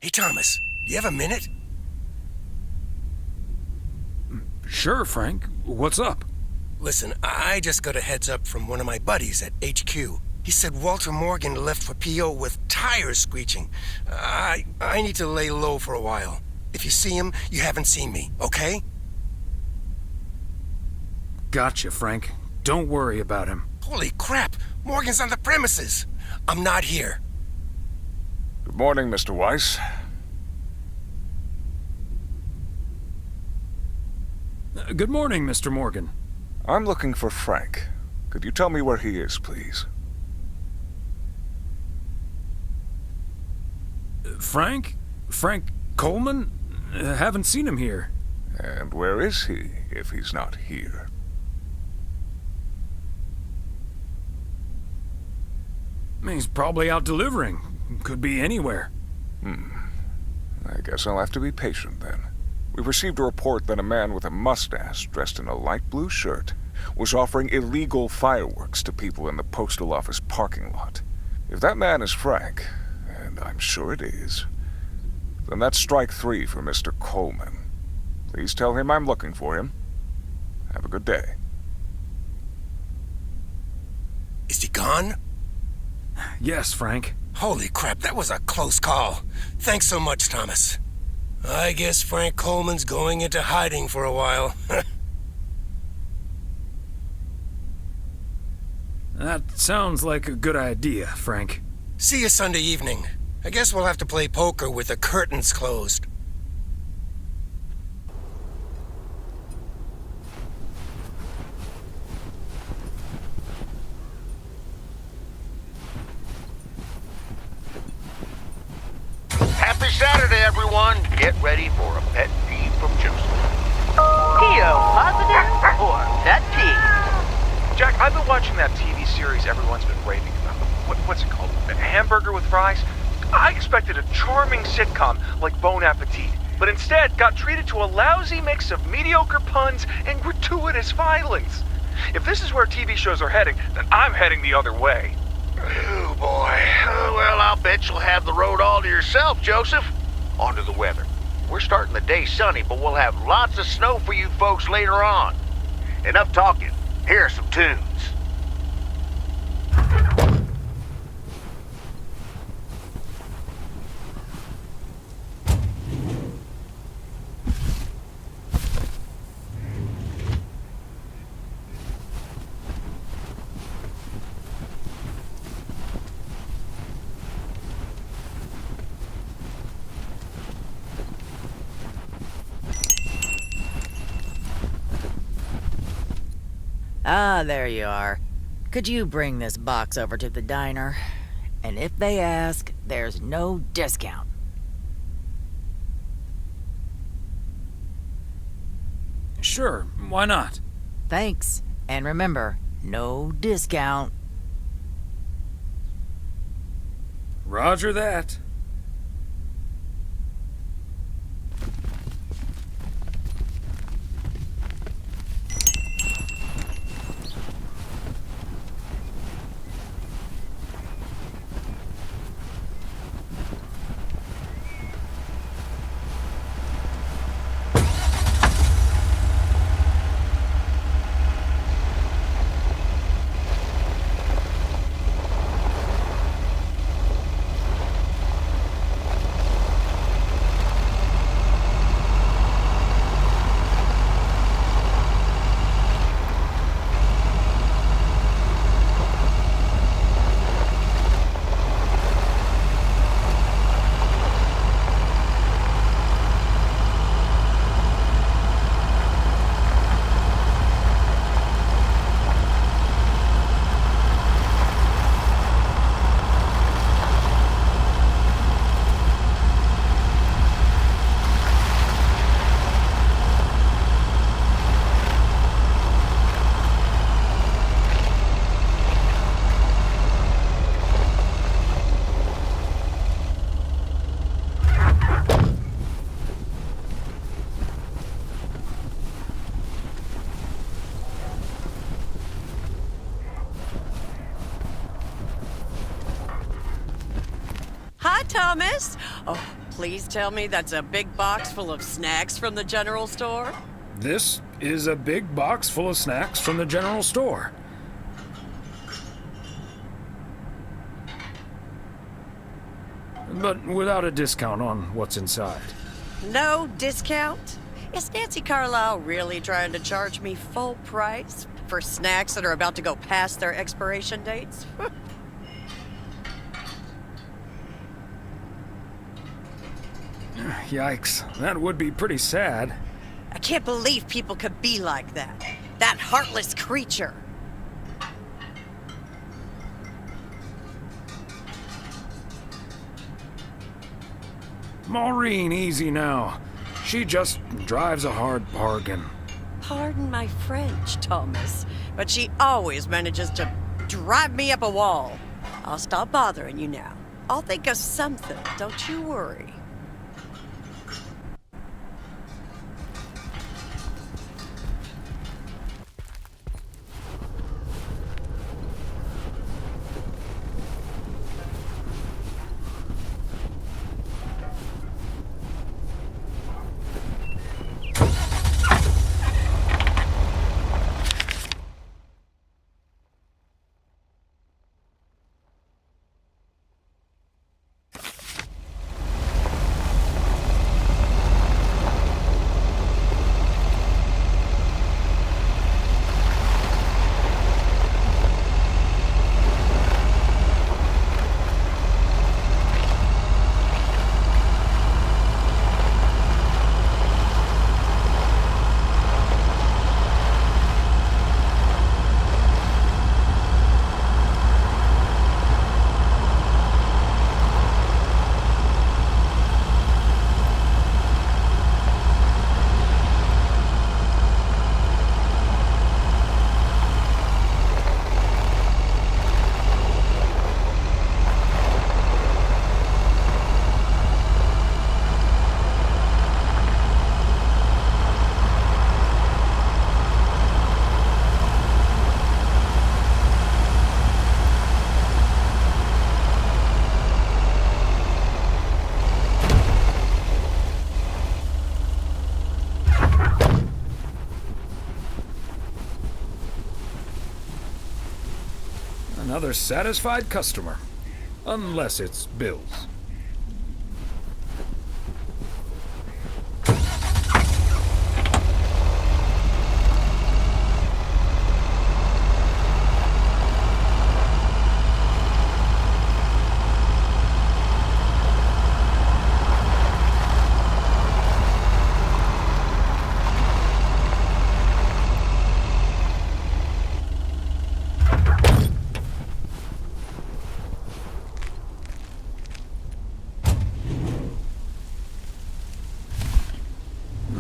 Hey, Thomas, do you have a minute? Sure, Frank. What's up? Listen, I just got a heads up from one of my buddies at HQ. He said Walter Morgan left for PO with tires screeching. I need to lay low for a while. If you see him, you haven't seen me, okay? Gotcha, Frank. Don't worry about him. Holy crap! Morgan's on the premises! I'm not here. Good morning, Mr. Weiss. Good morning, Mr. Morgan. I'm looking for Frank. Could you tell me where he is, please? Frank? Frank Coleman? Haven't seen him here. And where is he, if he's not here? He's probably out delivering. Could be anywhere. I guess I'll have to be patient then. We received a report that a man with a mustache, dressed in a light blue shirt, was offering illegal fireworks to people in the postal office parking lot. If that man is Frank, and I'm sure it is, then that's strike 3 for Mr. Coleman. Please tell him I'm looking for him. Have a good day. Is he gone? Yes, Frank. Holy crap, that was a close call. Thanks so much, Thomas. I guess Frank Coleman's going into hiding for a while. That sounds like a good idea, Frank. See you Sunday evening. I guess we'll have to play poker with the curtains closed. Happy Saturday, everyone. Get ready for a pet peeve from Joseph. P.O. positive or pet peeve? Jack, I've been watching that TV series everyone's been raving about. What's it called? A Hamburger with Fries? I expected a charming sitcom like Bon Appetit, but instead got treated to a lousy mix of mediocre puns and gratuitous violence. If this is where TV shows are heading, then I'm heading the other way. Oh, boy. Well, I'll bet you'll have the road all to yourself, Joseph. On to the weather. We're starting the day sunny, but we'll have lots of snow for you folks later on. Enough talking. Here are some tunes. Ah, there you are. Could you bring this box over to the diner? And if they ask, there's no discount. Sure, why not? Thanks. And remember, no discount. Roger that. Hi, Thomas. Oh, please tell me that's a big box full of snacks from the general store? This is a big box full of snacks from the general store. But without a discount on what's inside. No discount? Is Nancy Carlisle really trying to charge me full price for snacks that are about to go past their expiration dates? Yikes, that would be pretty sad. I can't believe people could be like that. That heartless creature. Maureen, easy now. She just drives a hard bargain. Pardon my French, Thomas, but she always manages to drive me up a wall. I'll stop bothering you now. I'll think of something, don't you worry. Another satisfied customer. Unless it's Bill's.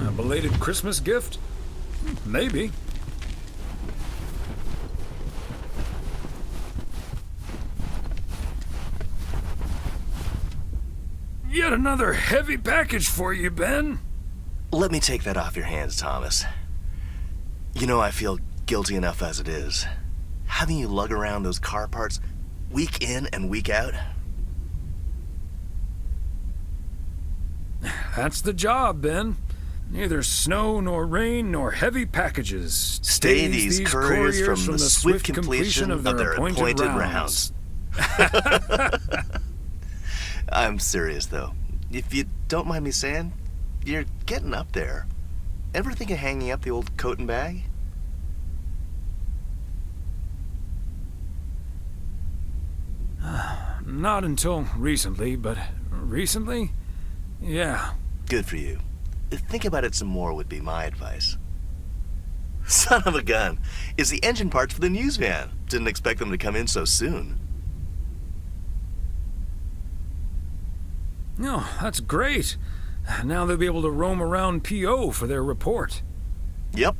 A belated Christmas gift? Maybe. Yet another heavy package for you, Ben. Let me take that off your hands, Thomas. You know, I feel guilty enough as it is. Having you lug around those car parts week in and week out. That's the job, Ben. Neither snow nor rain nor heavy packages Stay these couriers from the swift completion of their appointed rounds. I'm serious, though. If you don't mind me saying, you're getting up there. Ever think of hanging up the old coat and bag? Not until recently, but recently? Yeah. Good for you. Think about it some more would be my advice. Son of a gun. It's the engine parts for the news van. Didn't expect them to come in so soon. No, that's great. Now they'll be able to roam around PO for their report. Yep.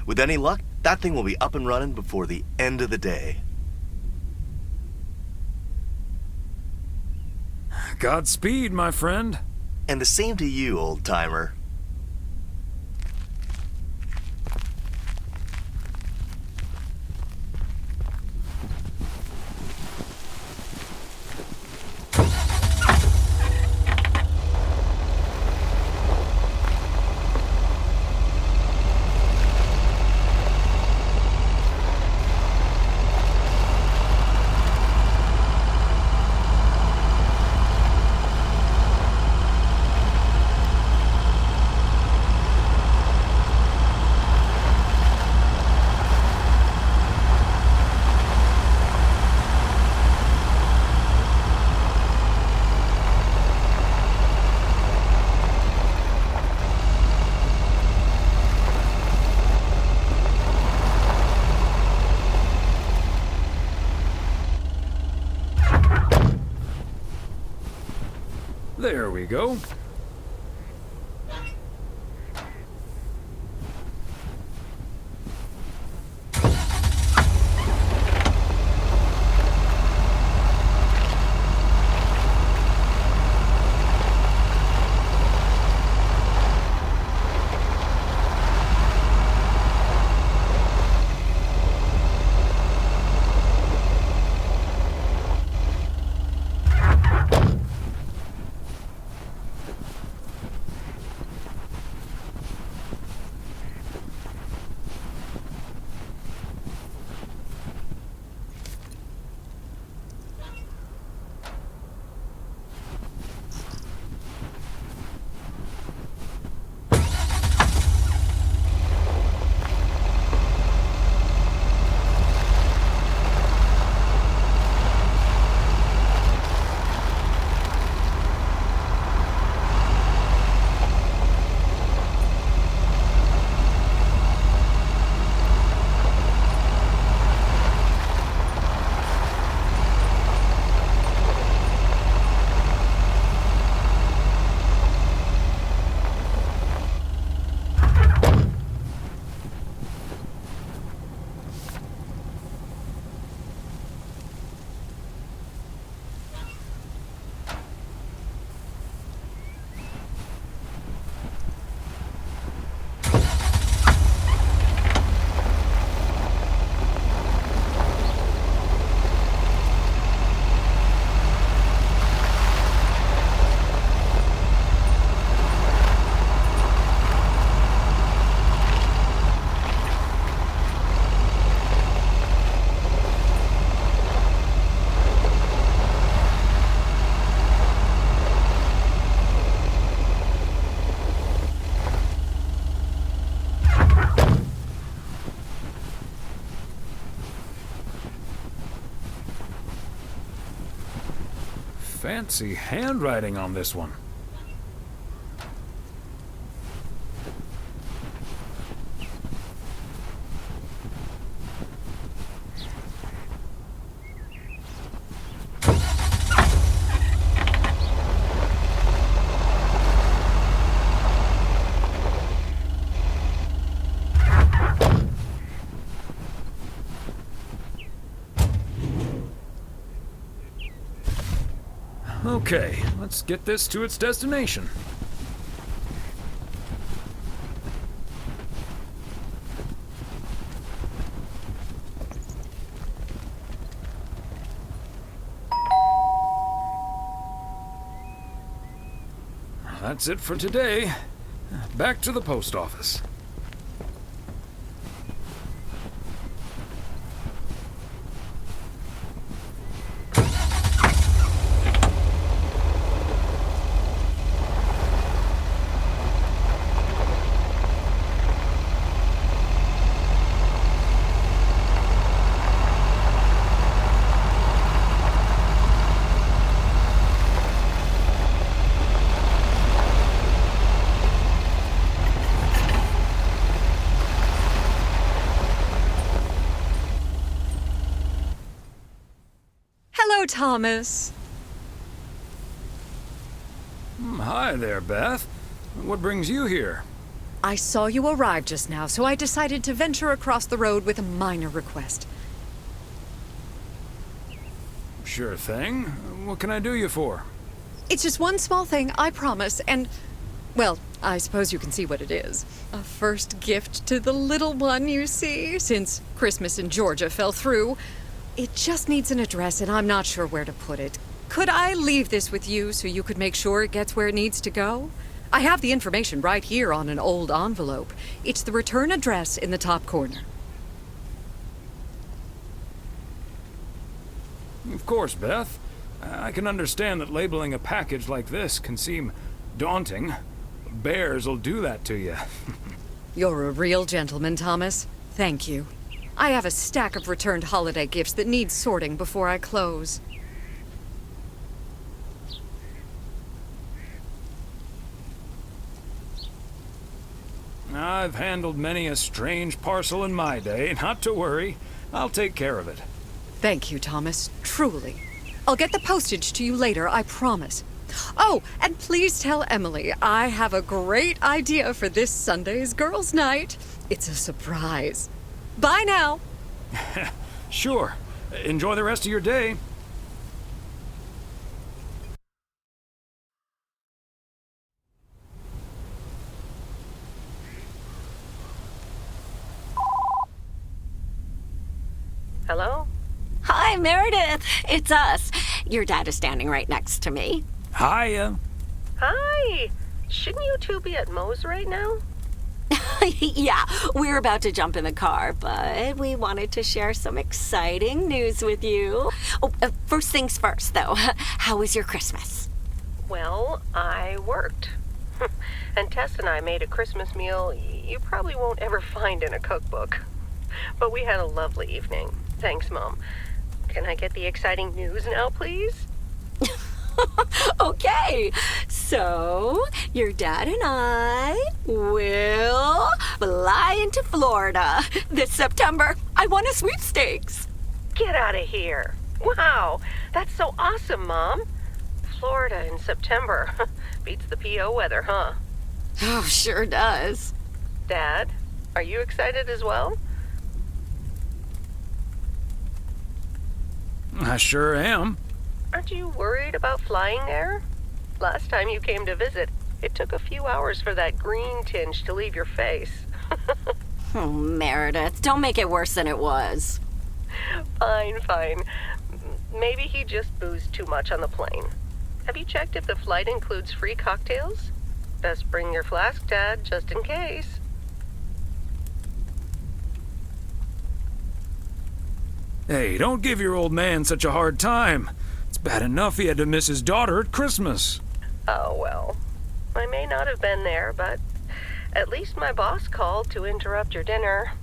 With any luck, that thing will be up and running before the end of the day. Godspeed, my friend. And the same to you, old-timer. There we go. Fancy handwriting on this one. Okay, let's get this to its destination. That's it for today. Back to the post office. Thomas. Hi there, Beth. What brings you here? I saw you arrive just now, so I decided to venture across the road with a minor request. Sure thing. What can I do you for? It's just one small thing, I promise, and, well, I suppose you can see what it is. A first gift to the little one, you see, since Christmas in Georgia fell through. It just needs an address, and I'm not sure where to put it. Could I leave this with you so you could make sure it gets where it needs to go? I have the information right here on an old envelope. It's the return address in the top corner. Of course, Beth. I can understand that labeling a package like this can seem daunting. Bears will do that to you. You're a real gentleman, Thomas. Thank you. I have a stack of returned holiday gifts that need sorting before I close. I've handled many a strange parcel in my day. Not to worry. I'll take care of it. Thank you, Thomas. Truly. I'll get the postage to you later, I promise. Oh, and please tell Emily I have a great idea for this Sunday's girls' night. It's a surprise. Bye now. Sure. Enjoy the rest of your day. Hello? Hi, Meredith. It's us. Your dad is standing right next to me. Hiya. Hi. Shouldn't you two be at Moe's right now? Yeah, we're about to jump in the car, but we wanted to share some exciting news with you. Oh, first things first, though. How was your Christmas? Well, I worked. And Tess and I made a Christmas meal you probably won't ever find in a cookbook. But we had a lovely evening. Thanks, Mom. Can I get the exciting news now, please? Okay, so your dad and I will fly into Florida this September. I won a sweepstakes. Get out of here. Wow, that's so awesome, Mom. Florida in September. Beats the PO weather, huh? Oh, sure does. Dad, are you excited as well? I sure am. Aren't you worried about flying there? Last time you came to visit, it took a few hours for that green tinge to leave your face. Oh, Meredith, don't make it worse than it was. Fine. Maybe he just boozed too much on the plane. Have you checked if the flight includes free cocktails? Best bring your flask, Dad, just in case. Hey, don't give your old man such a hard time. It's bad enough he had to miss his daughter at Christmas. Oh, well. I may not have been there, but at least my boss called to interrupt your dinner.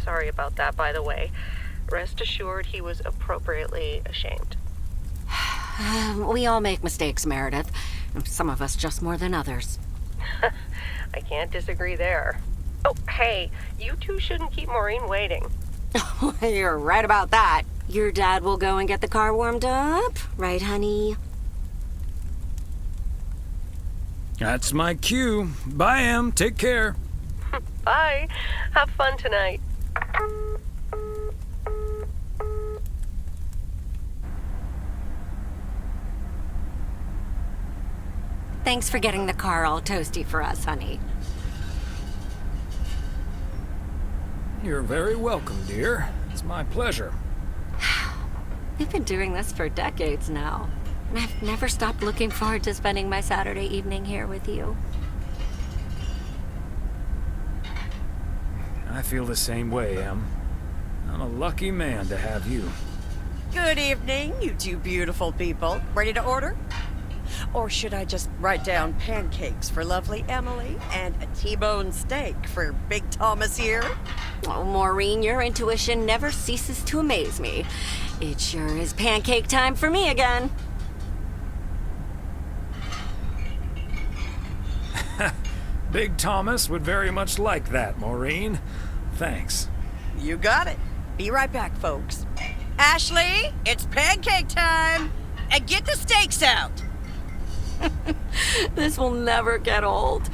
Sorry about that, by the way. Rest assured he was appropriately ashamed. We all make mistakes, Meredith. Some of us just more than others. I can't disagree there. Oh, hey, you two shouldn't keep Maureen waiting. You're right about that. Your dad will go and get the car warmed up, right, honey? That's my cue. Bye, Em. Take care. Bye. Have fun tonight. Thanks for getting the car all toasty for us, honey. You're very welcome, dear. It's my pleasure. We've been doing this for decades now, and I've never stopped looking forward to spending my Saturday evening here with you. I feel the same way, Em. I'm a lucky man to have you. Good evening, you two beautiful people. Ready to order? Or should I just write down pancakes for lovely Emily and a T-bone steak for Big Thomas here? Oh, Maureen, your intuition never ceases to amaze me. It sure is pancake time for me again. Big Thomas would very much like that, Maureen. Thanks. You got it. Be right back, folks. Ashley, it's pancake time! And get the steaks out! This will never get old.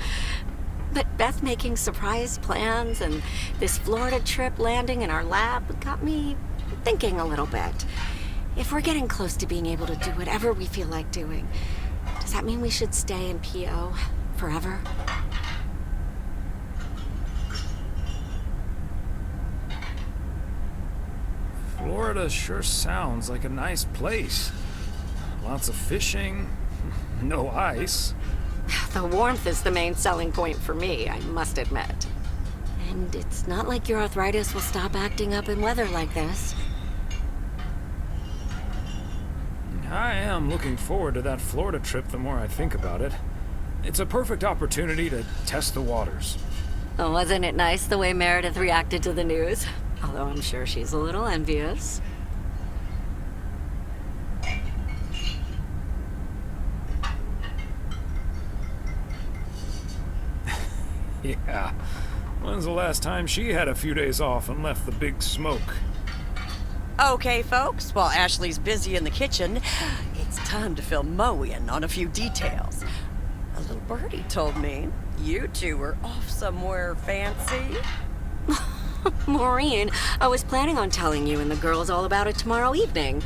But Beth making surprise plans and this Florida trip landing in our lab got me thinking a little bit. If we're getting close to being able to do whatever we feel like doing, does that mean we should stay in PO forever? Florida sure sounds like a nice place. Lots of fishing, no ice. The warmth is the main selling point for me, I must admit. And it's not like your arthritis will stop acting up in weather like this. I am looking forward to that Florida trip the more I think about it. It's a perfect opportunity to test the waters. Oh, wasn't it nice the way Meredith reacted to the news? Although I'm sure she's a little envious. Yeah. When's the last time she had a few days off and left the big smoke? Okay, folks, while Ashley's busy in the kitchen, it's it's time to fill Mo in on a few details. A little birdie told me you two were off somewhere fancy. Maureen, I was planning on telling you and the girls all about it tomorrow evening.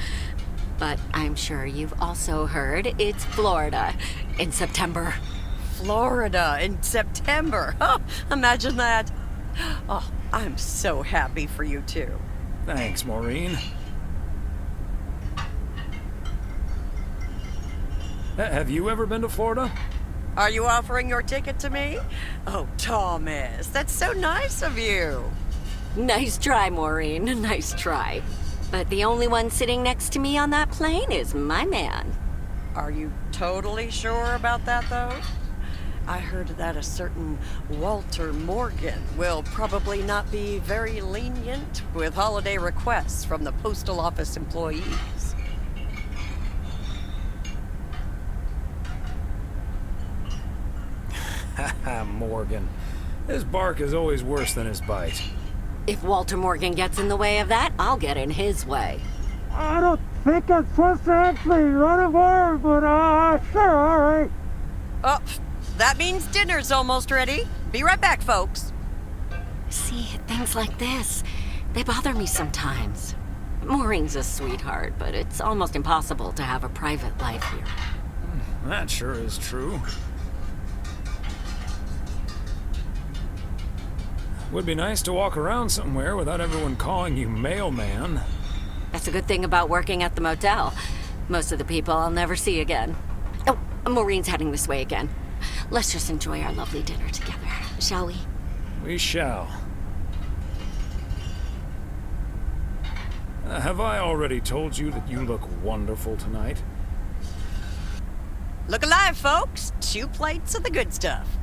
But I'm sure you've also heard it's Florida in September. Florida in September. Oh, imagine that. Oh, I'm so happy for you two. Thanks, Maureen. Have you ever been to Florida? Are you offering your ticket to me? Oh, Thomas, that's so nice of you. Nice try, Maureen. Nice try. But the only one sitting next to me on that plane is my man. Are you totally sure about that, though? I heard that a certain Walter Morgan will probably not be very lenient with holiday requests from the postal office employees. Haha, Morgan. His bark is always worse than his bite. If Walter Morgan gets in the way of that, I'll get in his way. I don't think I'm supposed to actually run a bar, but sure, alright. Oh, that means dinner's almost ready. Be right back, folks. See, things like this, they bother me sometimes. Maureen's a sweetheart, but it's almost impossible to have a private life here. That sure is true. Would be nice to walk around somewhere without everyone calling you mailman. That's a good thing about working at the motel. Most of the people I'll never see again. Oh, Maureen's heading this way again. Let's just enjoy our lovely dinner together, shall we? We shall. Have I already told you that you look wonderful tonight? Look alive, folks. 2 plates of the good stuff.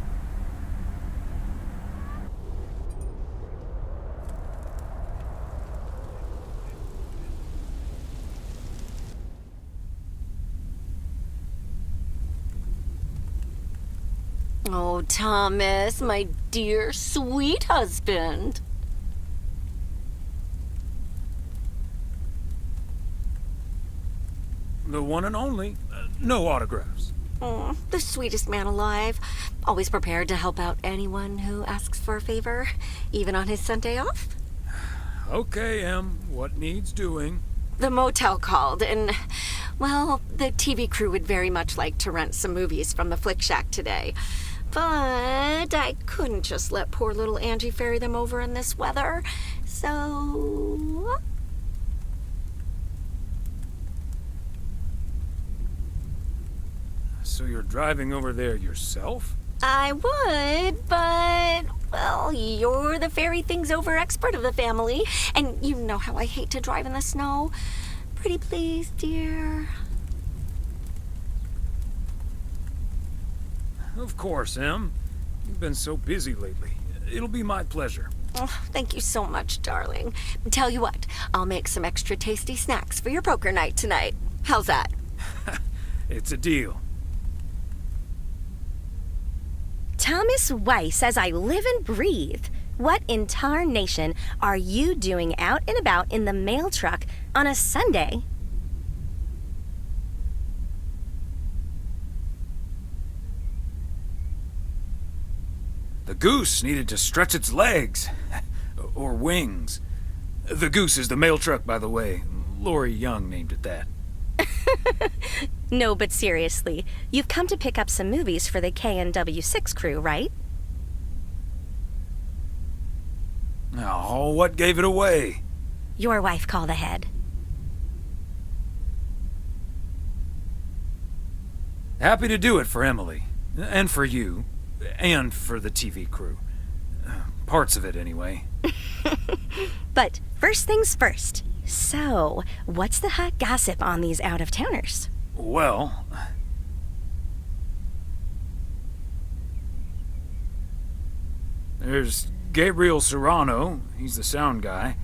Oh, Thomas, my dear, sweet husband. The one and only. No autographs. Oh, the sweetest man alive. Always prepared to help out anyone who asks for a favor, even on his Sunday off. Okay, Em. What needs doing? The motel called, and, well, the TV crew would very much like to rent some movies from the Flick Shack today. But I couldn't just let poor little Angie ferry them over in this weather, so... So you're driving over there yourself? I would, but, well, you're the ferry things over expert of the family, and you know how I hate to drive in the snow. Pretty please, dear. Of course, Em. You've been so busy lately. It'll be my pleasure. Oh, thank you so much, darling. Tell you what, I'll make some extra tasty snacks for your poker night tonight. How's that? It's a deal. Thomas Weiss, as I live and breathe. What in tarnation are you doing out and about in the mail truck on a Sunday? The goose needed to stretch its legs. Or wings. The goose is the mail truck, by the way. Lori Young named it that. No, but seriously, you've come to pick up some movies for the KNW6 crew, right? Oh, what gave it away? Your wife called ahead. Happy to do it for Emily. And for you. And for the TV crew. Parts of it, anyway. But first things first. So, what's the hot gossip on these out-of-towners? Well... There's Gabriel Serrano. He's the sound guy.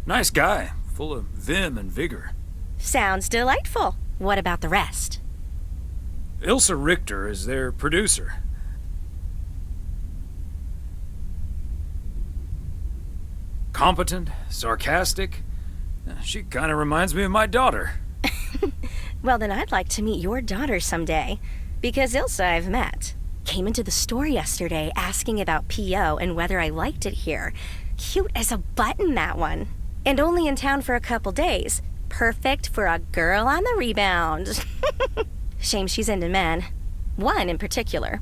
Nice guy. Full of vim and vigor. Sounds delightful. What about the rest? Ilsa Richter is their producer. Competent, sarcastic, She kind of reminds me of my daughter. Well, then I'd like to meet your daughter someday. Because Ilsa I've met. Came into the store yesterday asking about P.O. and whether I liked it here. Cute as a button, that one. And only in town for a couple days. Perfect for a girl on the rebound. Shame she's into men. One in particular.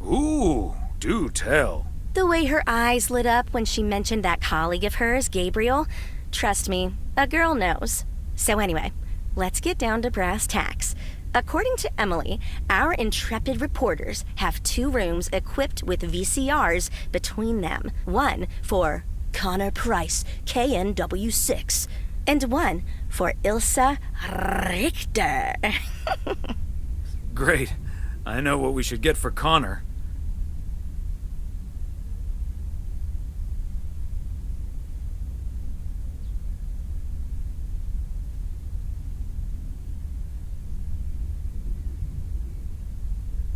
Ooh, do tell. The way her eyes lit up when she mentioned that colleague of hers, Gabriel. Trust me, a girl knows. So anyway, let's get down to brass tacks. According to Emily, our intrepid reporters have 2 rooms equipped with VCRs between them. One for Connor Price, KNW6, and one for Ilsa Richter. Great. I know what we should get for Connor.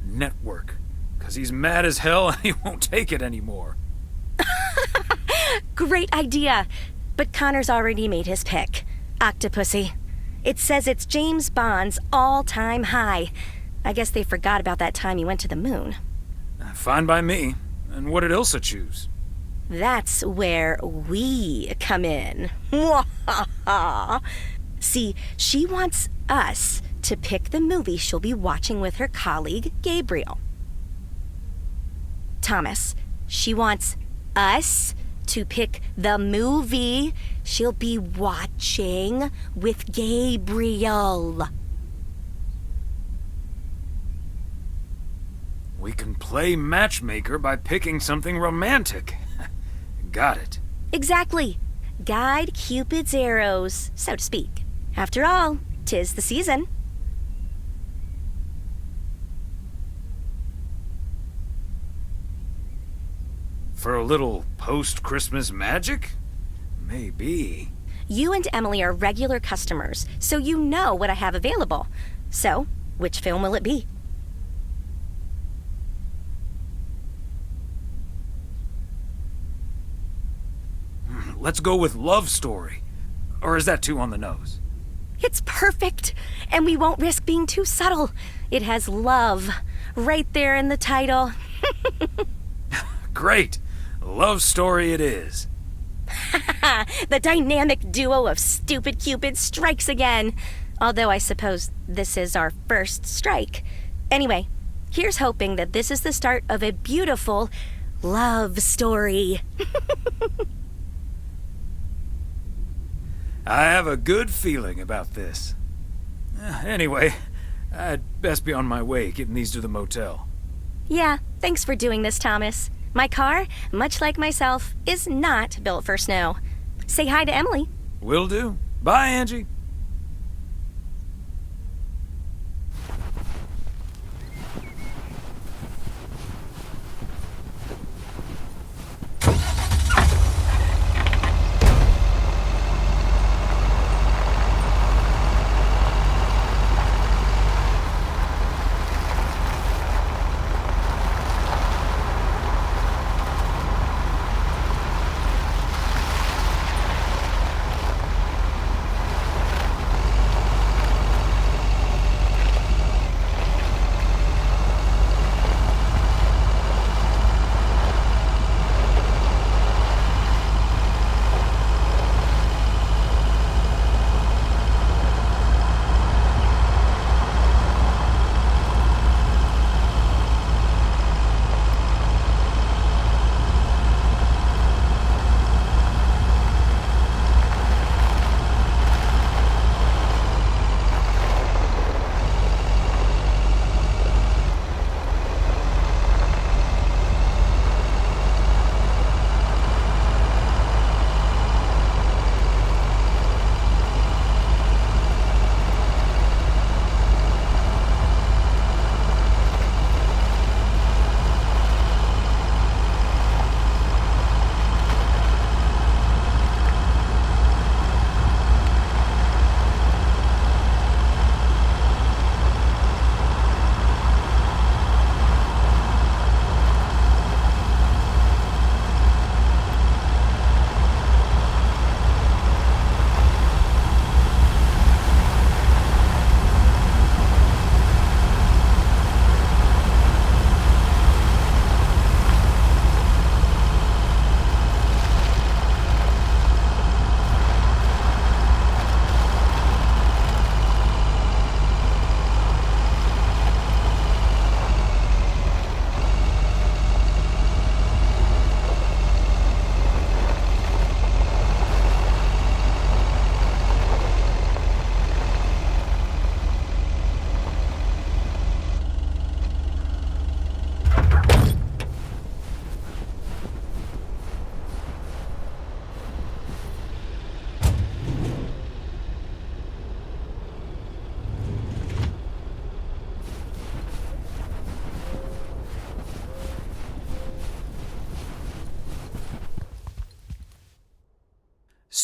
Network. Because he's mad as hell and he won't take it anymore. Great idea. But Connor's already made his pick. Octopussy. It says it's James Bond's all-time high. I guess they forgot about that time he went to the moon. Fine by me. And what did Ilsa choose? That's where we come in. See, she wants us to pick the movie she'll be watching with her colleague, Gabriel. Thomas, she wants us to pick the movie she'll be watching with Gabriel. We can play matchmaker by picking something romantic. Got it. Exactly. Guide Cupid's arrows, so to speak. After all, 'tis the season. For a little post-Christmas magic? Maybe. You and Emily are regular customers, so you know what I have available. So, which film will it be? Let's go with Love Story. Or is that too on the nose? It's perfect, and we won't risk being too subtle. It has love right there in the title. Great. Love Story it is. The dynamic duo of stupid Cupid strikes again. Although I suppose this is our first strike. Anyway, here's hoping that this is the start of a beautiful love story. I have a good feeling about this. Anyway, I'd best be on my way getting these to the motel. Yeah, thanks for doing this, Thomas. My car, much like myself, is not built for snow. Say hi to Emily. Will do. Bye, Angie.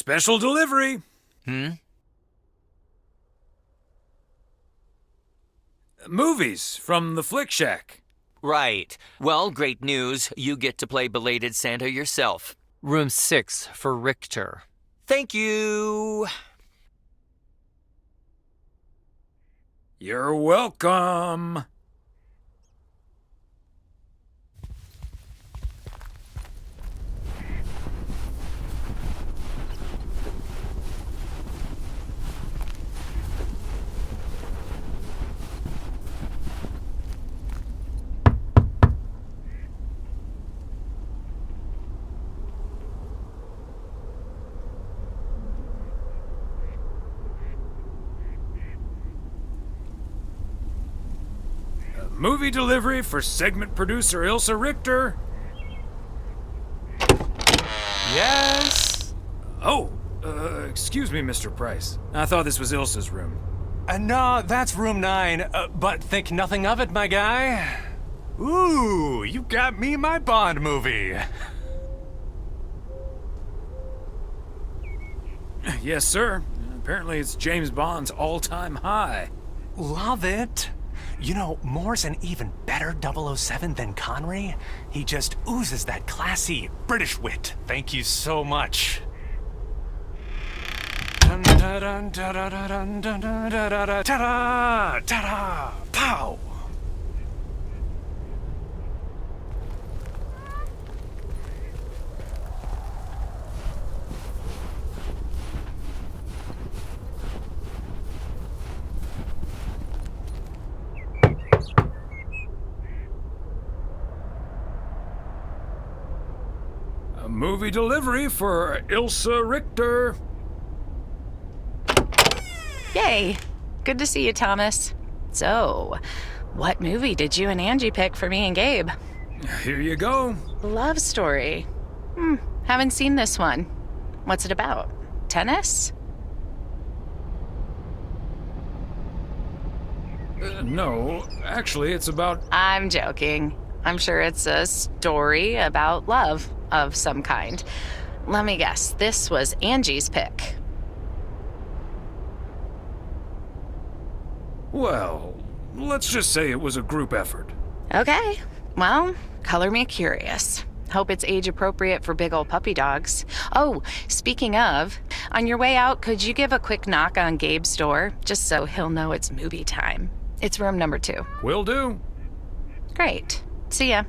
Special delivery. Movies from the Flick Shack. Right. Well, great news. You get to play belated Santa yourself. Room 6 for Richter. Thank you. You're welcome. Movie delivery for segment producer Ilsa Richter. Yes? Oh, excuse me, Mr. Price. I thought this was Ilsa's room. No, that's room 9, but think nothing of it, my guy. Ooh, you got me my Bond movie. Yes, sir. Apparently it's James Bond's all-time high. Love it. You know, Moore's an even better 007 than Connery. He just oozes that classy British wit. Thank you so much. Ta-da, ta-da, pow! A movie delivery for Ilsa Richter. Yay! Good to see you, Thomas. So, what movie did you and Angie pick for me and Gabe? Here you go. Love story. Haven't seen this one. What's it about? Tennis? No, actually, it's about... I'm joking. I'm sure it's a story about love of some kind. Let me guess, this was Angie's pick. Well, let's just say it was a group effort. Okay, well, color me curious. Hope it's age appropriate for big old puppy dogs. Oh, speaking of, on your way out, could you give a quick knock on Gabe's door, just so he'll know it's movie time? It's room number 2. Will do. Great. See ya.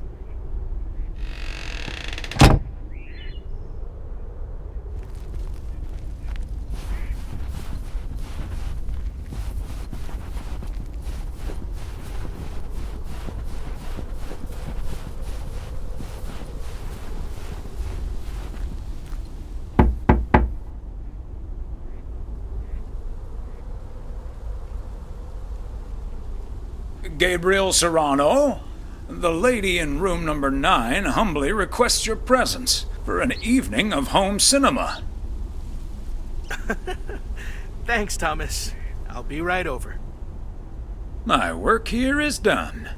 Gabriel Serrano, the lady in room number 9 humbly requests your presence for an evening of home cinema. Thanks, Thomas. I'll be right over. My work here is done.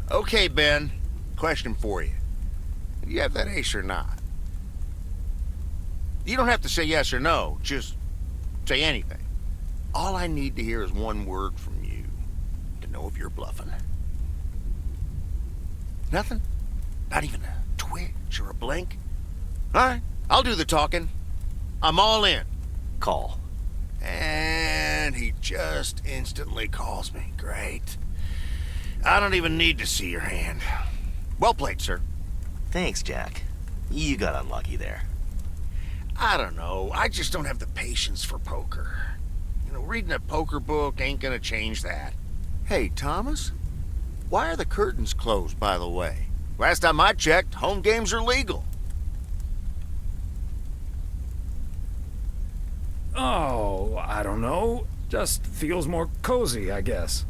Okay, Ben. Question for you. Do you have that ace or not? You don't have to say yes or no. Just say anything. All I need to hear is one word from you to know if you're bluffing. Nothing? Not even a twitch or a blink? All right, I'll do the talking. I'm all in. Call. And he just instantly calls me. Great. I don't even need to see your hand. Well played, sir. Thanks, Jack. You got unlucky there. I don't know. I just don't have the patience for poker. You know, reading a poker book ain't gonna change that. Hey, Thomas? Why are the curtains closed, by the way? Last time I checked, home games are legal. Oh, I don't know. Just feels more cozy, I guess.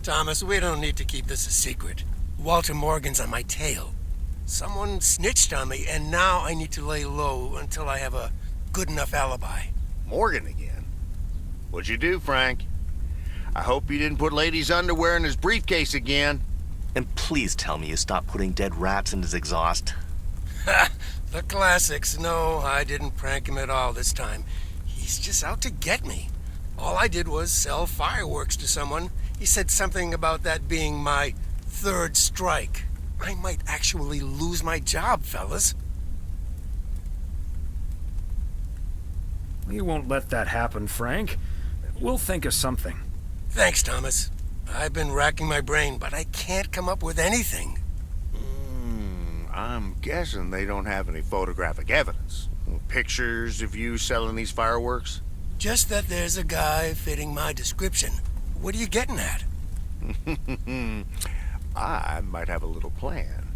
Thomas, we don't need to keep this a secret. Walter Morgan's on my tail. Someone snitched on me, and now I need to lay low until I have a good enough alibi. Morgan again? What'd you do, Frank? I hope you didn't put ladies' underwear in his briefcase again. And please tell me you stopped putting dead rats in his exhaust. Ha! The classics. No, I didn't prank him at all this time. He's just out to get me. All I did was sell fireworks to someone. He said something about that being my third strike. I might actually lose my job, fellas. We won't let that happen, Frank. We'll think of something. Thanks, Thomas. I've been racking my brain, but I can't come up with anything. I'm guessing they don't have any photographic evidence. Pictures of you selling these fireworks? Just that there's a guy fitting my description. What are you getting at? I might have a little plan.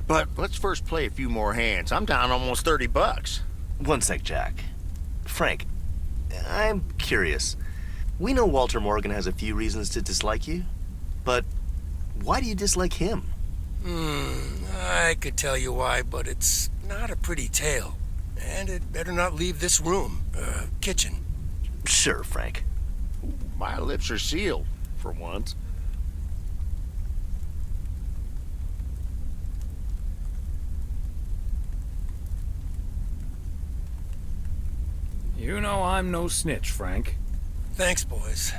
But let's first play a few more hands. I'm down almost $30. One sec, Jack. Frank, I'm curious. We know Walter Morgan has a few reasons to dislike you, but why do you dislike him? I could tell you why, but it's not a pretty tale. And it better not leave this room, kitchen. Sure, Frank. My lips are sealed, for once. You know I'm no snitch, Frank. Thanks, boys.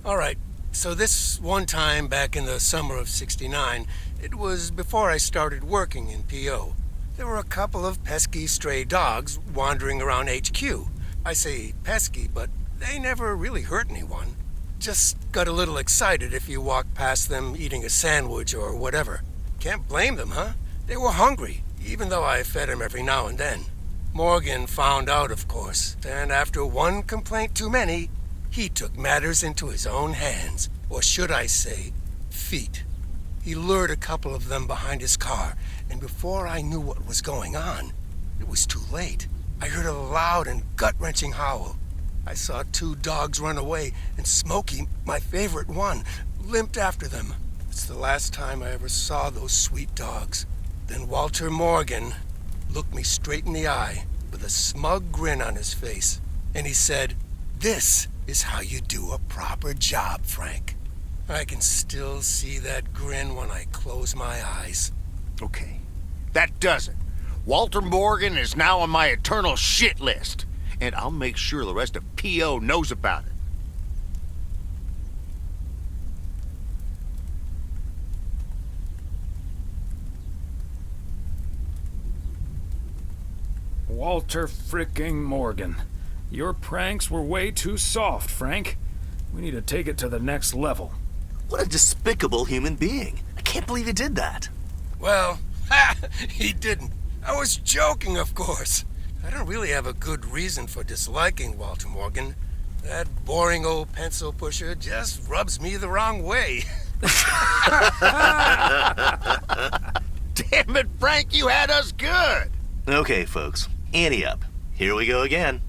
All right, so this one time back in the summer of '69, it was before I started working in P.O. There were a couple of pesky stray dogs wandering around HQ. I say pesky, but they never really hurt anyone. Just got a little excited if you walked past them eating a sandwich or whatever. Can't blame them, huh? They were hungry, even though I fed them every now and then. Morgan found out, of course, and after one complaint too many, he took matters into his own hands, or should I say, feet. He lured a couple of them behind his car, and before I knew what was going on, it was too late. I heard a loud and gut-wrenching howl. I saw two dogs run away, and Smokey, my favorite one, limped after them. It's the last time I ever saw those sweet dogs. Then Walter Morgan looked me straight in the eye with a smug grin on his face, and he said, "This is how you do a proper job, Frank." I can still see that grin when I close my eyes. Okay, that does it. Walter Morgan is now on my eternal shit list, and I'll make sure the rest of P.O. knows about it. Walter fricking Morgan. Your pranks were way too soft, Frank. We need to take it to the next level. What a despicable human being. I can't believe he did that. Well, he didn't. I was joking, of course. I don't really have a good reason for disliking Walter Morgan. That boring old pencil pusher just rubs me the wrong way. Damn it, Frank, you had us good. Okay, folks. Ante up. Here we go again.